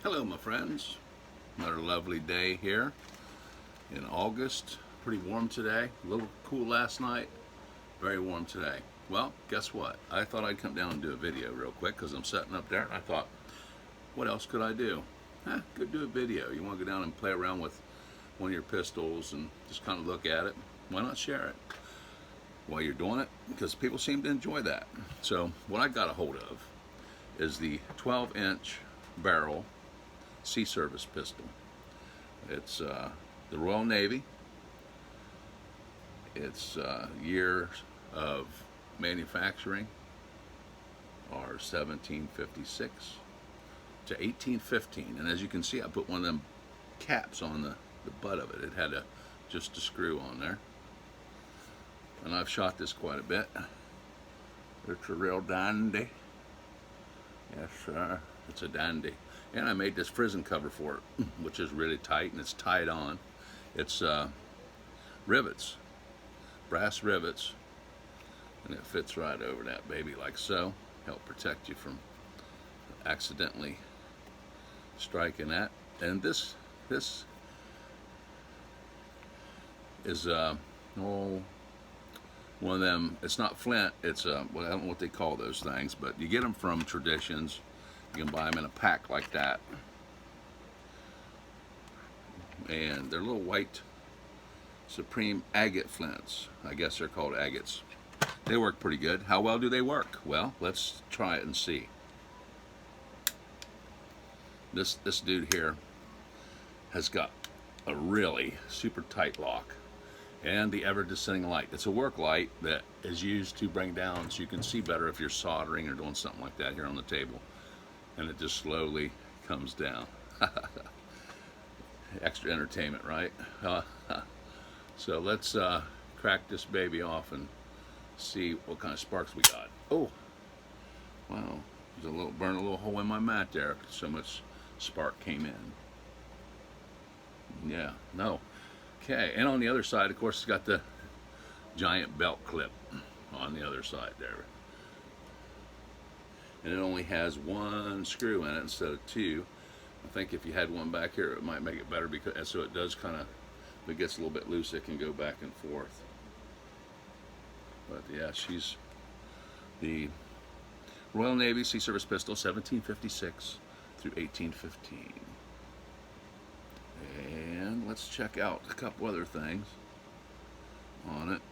Hello my friends, another lovely day here in August. Pretty warm today, a little cool last night, very warm today. Well, guess what? I thought I'd come down and do a video real quick because I'm setting up there, and I thought, what else could I do? Go do a video. You want to go down and play around with one of your pistols and just kind of look at it, why not share it while you're doing it? Because people seem to enjoy that. So what I got a hold of is the 12-inch barrel Sea Service pistol. It's the Royal Navy. Its years of manufacturing are 1756 to 1815, and as you can see, I put one of them caps on the butt of it. It had just a screw on there, and I've shot this quite a bit. It's a real dandy. Yes sir, it's a dandy. And I made this prison cover for it, which is really tight, and it's tied on. It's rivets, brass rivets, and it fits right over that baby like so. Help protect you from accidentally striking that. And this is one of them. It's not flint. It's well, I don't know what they call those things, but you get them from Traditions. You can buy them in a pack like that, and they're little white Supreme agate flints. I guess they're called agates. They work pretty good. How well do they work? Well, let's try it and see. This dude here has got a really super tight lock and the ever descending light. It's a work light that is used to bring down so you can see better if you're soldering or doing something like that here on the table. And it just slowly comes down. Extra entertainment, right? So let's crack this baby off and see what kind of sparks we got. Oh, wow! There's burn a little hole in my mat there. So much spark came in. Yeah, no. Okay, and on the other side, of course, it's got the giant belt clip on the other side there. And it only has one screw in it instead of two. I think if you had one back here, it might make it better, because so it does kind of, if it gets a little bit loose, it can go back and forth. But yeah, she's the Royal Navy Sea Service pistol, 1756 through 1815. And let's check out a couple other things on it.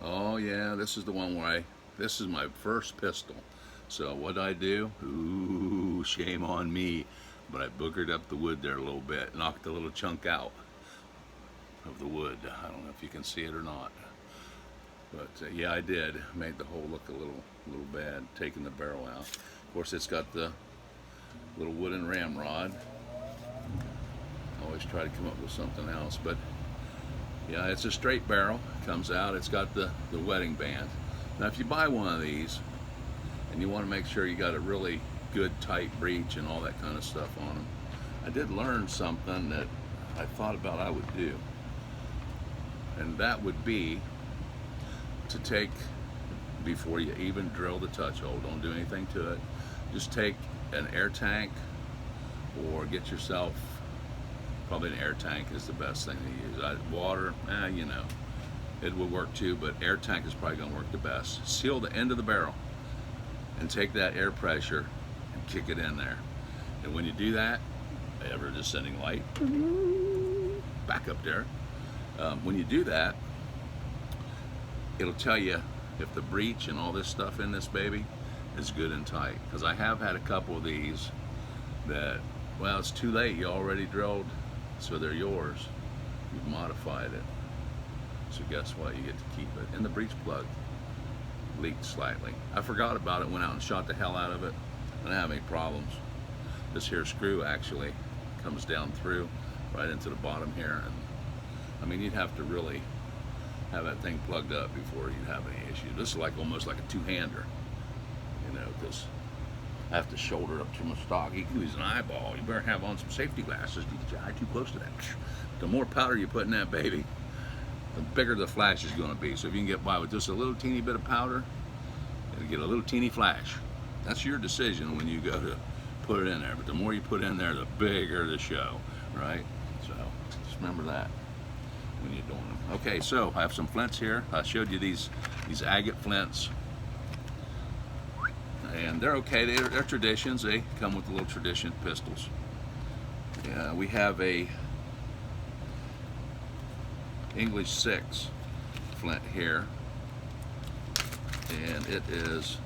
Oh yeah, this is the one where this is my first pistol. So what did I do? Ooh, shame on me. But I boogered up the wood there a little bit, knocked a little chunk out of the wood. I don't know if you can see it or not. But yeah, I did. Made the hole look a little bad, taking the barrel out. Of course, it's got the little wooden ramrod. Always try to come up with something else, but yeah, it's a straight barrel. Comes out. It's got the wedding band. Now, if you buy one of these and you want to make sure you got a really good tight breech and all that kind of stuff on them, I did learn something that I thought about I would do, and that would be to take, before you even drill the touch hole, don't do anything to it, just take an air tank, or get yourself, probably an air tank is the best thing to use. Water, you know, it would work too, but air tank is probably going to work the best. Seal the end of the barrel and take that air pressure and kick it in there. And when you do that, ever descending light, back up there. When you do that, it'll tell you if the breech and all this stuff in this baby is good and tight. Because I have had a couple of these that, well, it's too late. You already drilled, so they're yours. You've modified it. So guess what? You get to keep it. And the breech plug leaked slightly. I forgot about it, went out and shot the hell out of it. I didn't have any problems. This here screw actually comes down through right into the bottom here. And I mean, you'd have to really have that thing plugged up before you'd have any issue. This is like almost like a two-hander, you know, because I have to shoulder up to my stock. You can use an eyeball. You better have on some safety glasses to get your eye too close to that. The more powder you put in that baby, the bigger the flash is going to be. So if you can get by with just a little teeny bit of powder, it'll get a little teeny flash. That's your decision when you go to put it in there, but the more you put in there, the bigger the show, right? So just remember that when you're doing them. Okay, so I have some flints here. I showed you these agate flints, and they're okay. They're traditions. They come with the little tradition pistols. Yeah, we have a English 6 flint here, and it is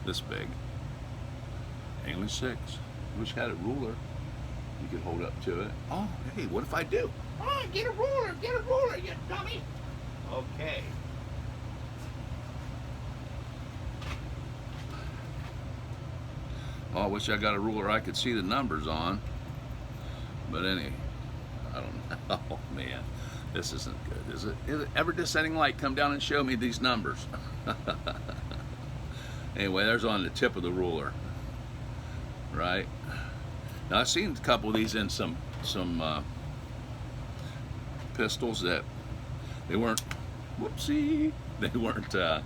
this big. English 6. Wish I had a ruler you could hold up to it. Oh, hey, what if I do? Oh, get a ruler, you dummy. Okay. Oh, I wish I got a ruler I could see the numbers on. But I don't know. Oh man, this isn't good, is it? Ever descending light, come down and show me these numbers. Anyway, there's on the tip of the ruler, right? Now I've seen a couple of these in some pistols that they weren't, whoopsie, they weren't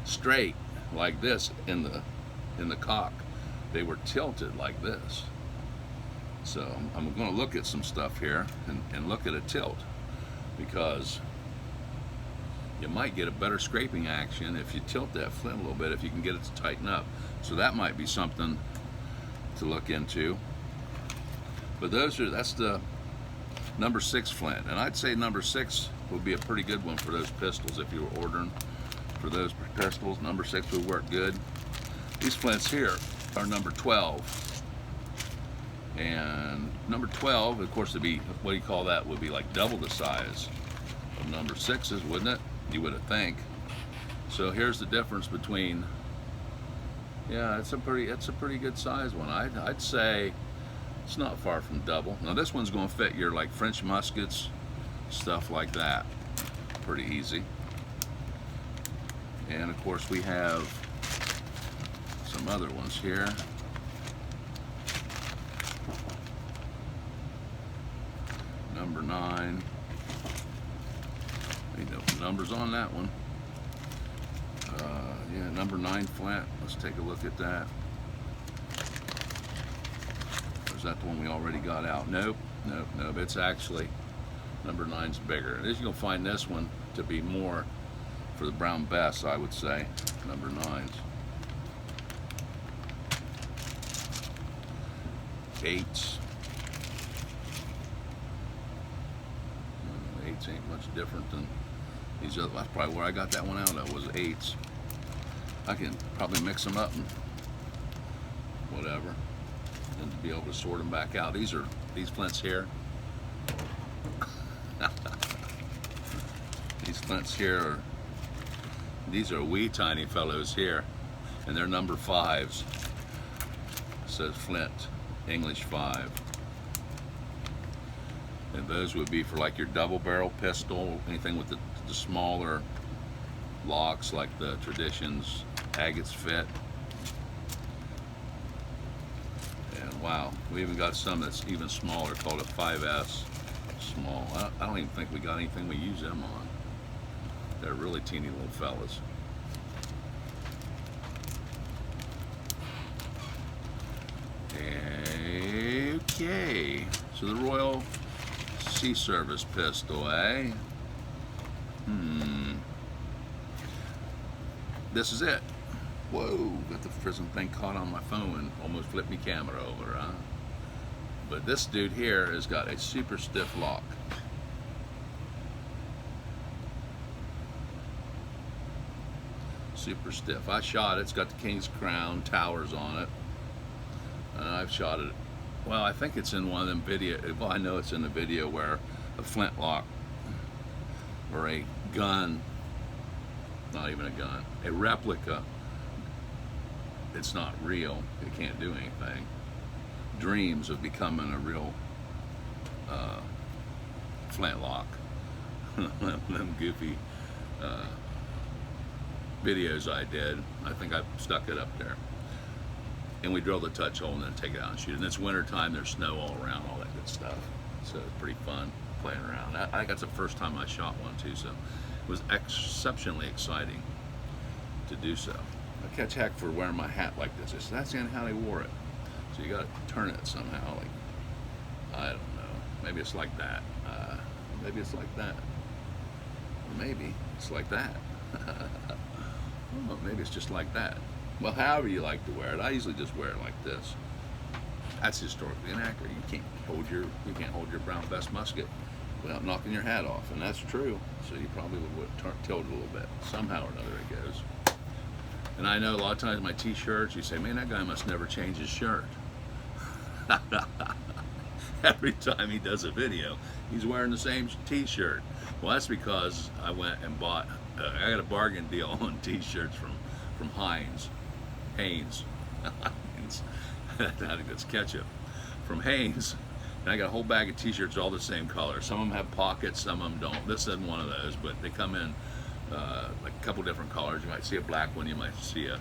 straight like this in the cock. They were tilted like this. So I'm going to look at some stuff here and look at a tilt, because you might get a better scraping action if you tilt that flint a little bit, if you can get it to tighten up. So that might be something to look into. But that's the number 6 flint, and I'd say number 6 would be a pretty good one for those pistols. If you were ordering for those pistols, number 6 would work good. These flints here are number 12, and number 12, of course, would be, what do you call that, would be like double the size of number 6s, wouldn't it? You would think. So here's the difference between, yeah, it's a pretty good size one. I'd say it's not far from double. Now this one's going to fit your like French muskets, stuff like that, pretty easy. And of course we have some other ones here. Number 9. Need no numbers on that one. Yeah, number 9 flint. Let's take a look at that. Or is that the one we already got out? Nope. It's actually, number 9's bigger. And you'll find this one to be more for the brown bess, I would say. Number 9's. 8s. 8s ain't much different than these other. That's probably where I got that one out of, was 8s. I can probably mix them up and whatever, and to be able to sort them back out. These flints here. These flints here these are wee tiny fellows here, and they're number 5s. It says Flint, English 5. And those would be for like your double barrel pistol, anything with the smaller locks like the Traditions agates fit. And wow, we even got some that's even smaller called a 5S small. I don't even think we got anything we use them on. They're really teeny little fellas. Okay, so the Royal Sea Service pistol, eh? This is it. Whoa, got the prison thing caught on my phone and almost flipped me camera over, huh? But this dude here has got a super stiff lock. Super stiff. I shot it. It's got the King's Crown towers on it. And I've shot it. Well, I think it's in one of them video. Well, I know it's in the video where a flintlock or a gun, not even a gun, a replica, it's not real, it can't do anything, dreams of becoming a real flintlock. Them goofy videos I did, I think I stuck it up there. And we drill the touch hole and then take it out and shoot it. And it's winter time, there's snow all around, all that good stuff. So it's pretty fun playing around. I think that's the first time I shot one too, so it was exceptionally exciting to do so. catch heck for wearing my hat like this. I said, that's how they wore it. So you got to turn it somehow. Like, I don't know. Maybe it's like that. Maybe it's like that. Maybe it's like that. Well, maybe it's just like that. Well, however you like to wear it. I usually just wear it like this. That's historically inaccurate. You can't hold your brown vest musket without knocking your hat off, and that's true. So you probably would tilt it a little bit. Somehow or another it goes. And I know a lot of times my t-shirts, you say, man, that guy must never change his shirt. Every time he does a video, he's wearing the same t-shirt. Well, that's because I went and bought, I got a bargain deal on t-shirts from Hanes. Hanes. I think that's ketchup. From Hanes. And I got a whole bag of t-shirts all the same color. Some of them have pockets, some of them don't. This isn't one of those, but they come in like a couple different colors. You might see a black one, you might see a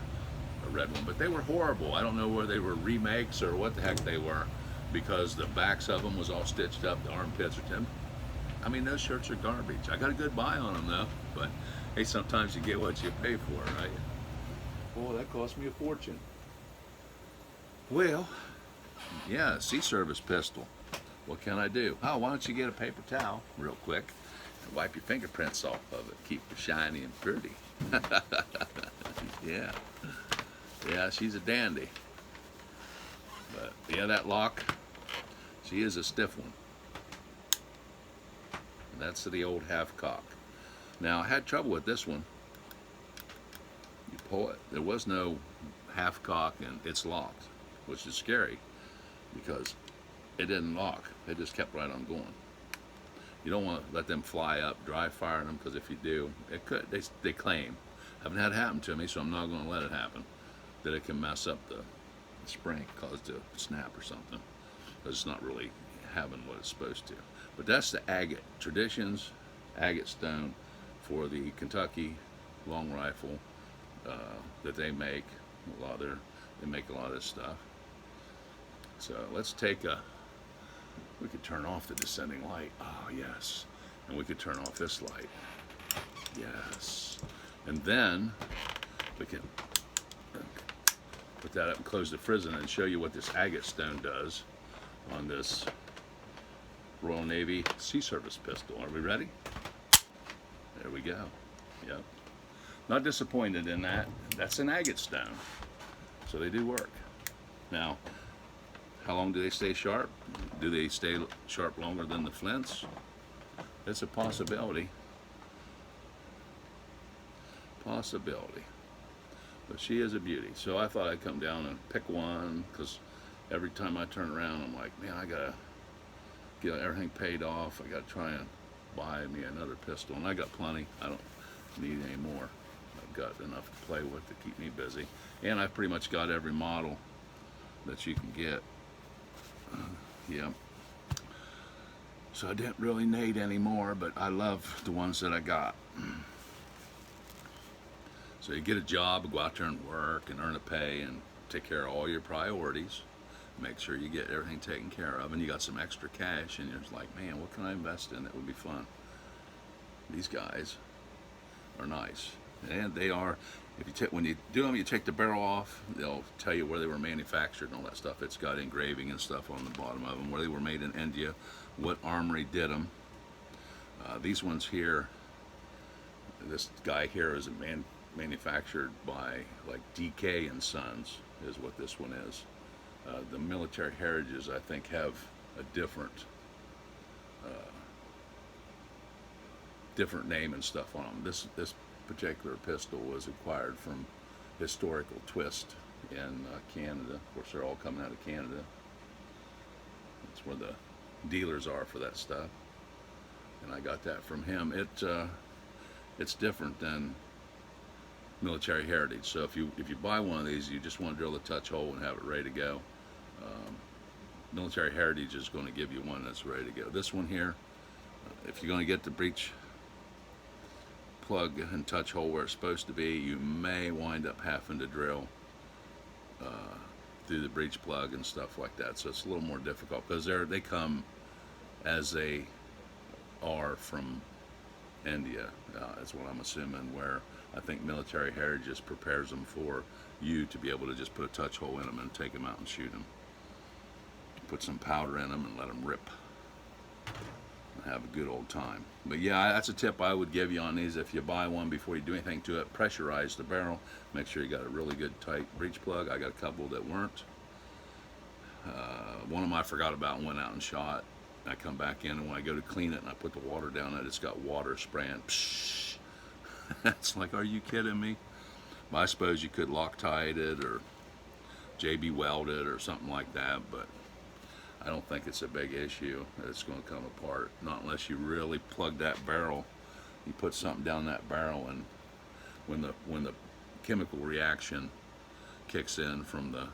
red one, but they were horrible. I don't know whether they were remakes or what the heck they were, because the backs of them was all stitched up, the armpits are I mean, those shirts are garbage. I got a good buy on them though, but hey, sometimes you get what you pay for, right? Boy, that cost me a fortune. Well, yeah, sea service pistol. What can I do? Oh, why don't you get a paper towel real quick and wipe your fingerprints off of it. Keep it shiny and pretty. Yeah. Yeah, she's a dandy. But yeah, that lock, she is a stiff one. That's the old half cock. Now, I had trouble with this one. You pull it. There was no half cock, and it's locked, which is scary because it didn't lock. It just kept right on going. You don't want to let them fly up, dry fire them, because if you do, it could. They claim. Haven't had it happen to me, so I'm not going to let it happen. That it can mess up the spring, cause it to snap or something. Because it's not really having what it's supposed to. But that's the agate. Traditions, agate stone for the Kentucky long rifle that they make. They make a lot of this stuff. So let's take we could turn off the descending light. Oh, yes. And we could turn off this light. Yes. And then we can put that up and close the frizzen and show you what this agate stone does on this Royal Navy Sea Service pistol. Are we ready? There we go. Yep. Not disappointed in that. That's an agate stone. So they do work. Now, how long do they stay sharp? Do they stay sharp longer than the flints? It's a possibility. Possibility. But she is a beauty. So I thought I'd come down and pick one, because every time I turn around, I'm like, man, I gotta get everything paid off. I gotta try and buy me another pistol. And I got plenty. I don't need any more. I've got enough to play with to keep me busy. And I've pretty much got every model that you can get. Yeah. So I didn't really need any more, but I love the ones that I got. So you get a job, go out there and work and earn a pay and take care of all your priorities. Make sure you get everything taken care of, and you got some extra cash, and you're just like, man, what can I invest in that would be fun? These guys are nice, and they are. When you do them, you take the barrel off. They'll tell you where they were manufactured and all that stuff. It's got engraving and stuff on the bottom of them, where they were made in India, what armory did them. These ones here, this guy here is manufactured by like DK and Sons, is what this one is. The military heritages, I think, have a different name and stuff on them. This particular pistol was acquired from Historical Twist in Canada. Of course, they're all coming out of Canada. That's where the dealers are for that stuff. And I got that from him. It's different than military heritage. So if you buy one of these, you just want to drill the touch hole and have it ready to go. Military heritage is going to give you one that's ready to go. This one here, if you're going to get the breech plug and touch hole where it's supposed to be, you may wind up having to drill through the breech plug and stuff like that. So it's a little more difficult, because they come as they are from India, is what I'm assuming, where I think military heritage just prepares them for you to be able to just put a touch hole in them and take them out and shoot them. Put some powder in them and let them rip. And have a good old time. But yeah, that's a tip I would give you on these. If you buy one, before you do anything to it, pressurize the barrel. Make sure you got a really good tight breech plug. I got a couple that weren't. One of them I forgot about and went out and shot. I come back in, and when I go to clean it and I put the water down it, it's got water spraying. Psh. It's like, are you kidding me? But I suppose you could Loctite it or JB weld it or something like that, but I don't think it's a big issue that it's going to come apart. Not unless you really plug that barrel. You put something down that barrel, and when the chemical reaction kicks in from the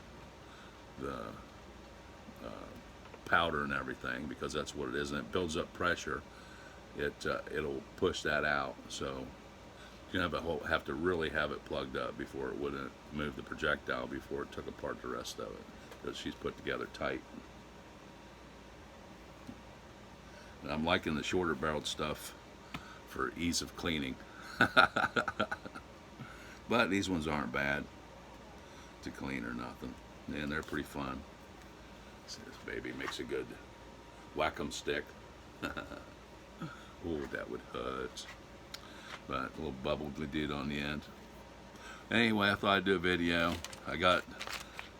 powder and everything, because that's what it is, and it builds up pressure, it'll push that out. So you have to really have it plugged up before it wouldn't move the projectile before it took apart the rest of it, because she's put together tight. And I'm liking the shorter barreled stuff for ease of cleaning. But these ones aren't bad to clean or nothing, and they're pretty fun. See, this baby makes a good whack-em stick. Oh, that would hurt. But a little bubble dude on the end. Anyway, I thought I'd do a video. I got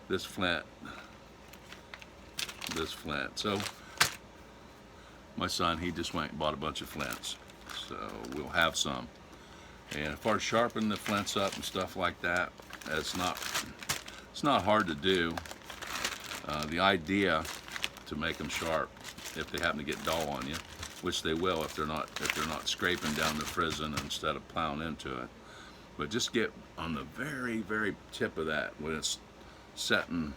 this flint. So my son, he just went and bought a bunch of flints. So we'll have some. And as far as sharpening the flints up and stuff like that, it's not hard to do. The idea to make them sharp, if they happen to get dull on you, which they will if they're not scraping down the frizzen instead of plowing into it. But just get on the very, very tip of that when it's setting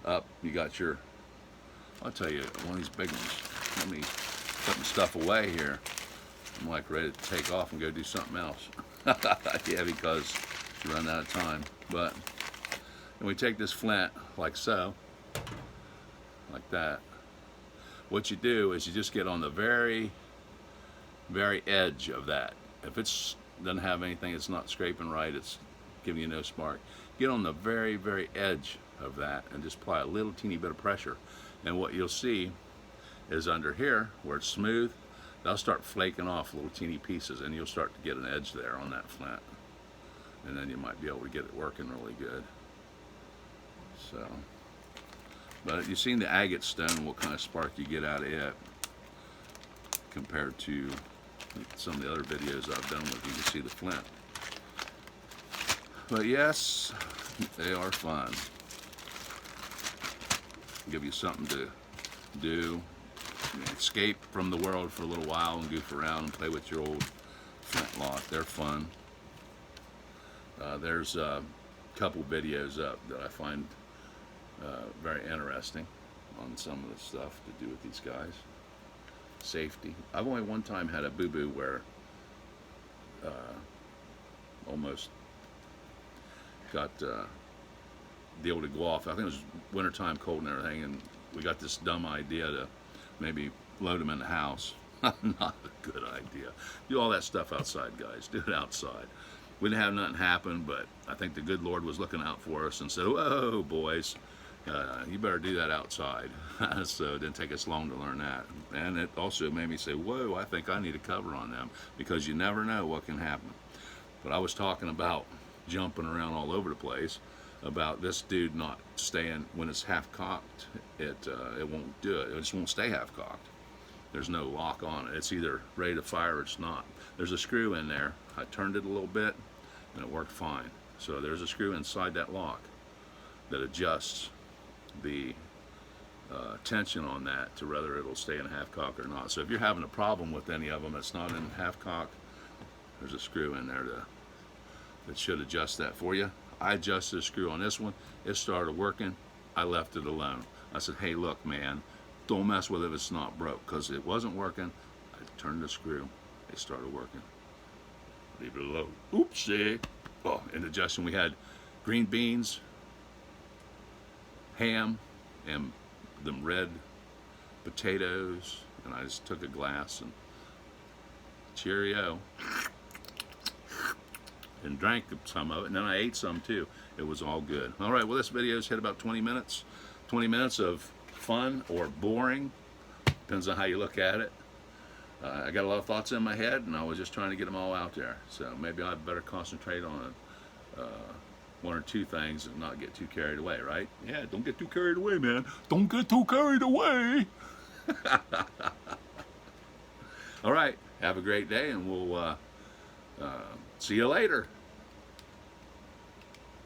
up. You got your, I'll tell you, one of these big ones. Let me putting stuff away here. I'm like ready to take off and go do something else. Yeah, because you run out of time. But and we take this flint like so, like that. What you do is you just get on the very, very edge of that. If it's doesn't have anything, it's not scraping right, it's giving you no spark. Get on the very, very edge of that and just apply a little teeny bit of pressure. And what you'll see is under here, where it's smooth, they'll start flaking off little teeny pieces, and you'll start to get an edge there on that flint. And then you might be able to get it working really good. So, but you've seen the agate stone, what kind of spark you get out of it compared to some of the other videos I've done with you can see the flint. But yes, they are fun. Give you something to do. Escape from the world for a little while and goof around and play with your old Flintlock. They're fun. There's a couple videos up that I find very interesting on some of the stuff to do with these guys. Safety. I've only one time had a boo-boo where almost got the able to go off. I think it was wintertime, cold and everything, and we got this dumb idea to maybe load them in the house. Not a good idea. Do all that stuff outside, guys. Do it outside. We didn't have nothing happen, but I think the good Lord was looking out for us and said, whoa, boys, you better do that outside. So it didn't take us long to learn that. And it also made me say, whoa, I think I need a cover on them, because you never know what can happen. But I was talking about jumping around all over the place, about this dude not staying when it's half cocked. It won't do it. It just won't stay half cocked. There's no lock on it. It's either ready to fire or it's not. There's a screw in there. I turned it a little bit and it worked fine. So there's a screw inside that lock that adjusts the tension on that to whether it'll stay in half cock or not. So if you're having a problem with any of them that's not in half cock, there's a screw in there that should adjust that for you. I adjusted the screw on this one. It started working. I left it alone. I said, hey, look, man, don't mess with it if it's not broke, because it wasn't working. I turned the screw. It started working. Leave it alone. Oopsie. Oh, in adjusting, we had green beans, ham, and them red potatoes. And I just took a glass and cheerio. and drank some of it, and then I ate some too. It was all good. All right, well, this video's hit about 20 minutes. 20 minutes of fun or boring, depends on how you look at it. I got a lot of thoughts in my head, and I was just trying to get them all out there. So maybe I better concentrate on one or two things and not get too carried away, right? Yeah, don't get too carried away, man. Don't get too carried away. All right, have a great day, and we'll see you later.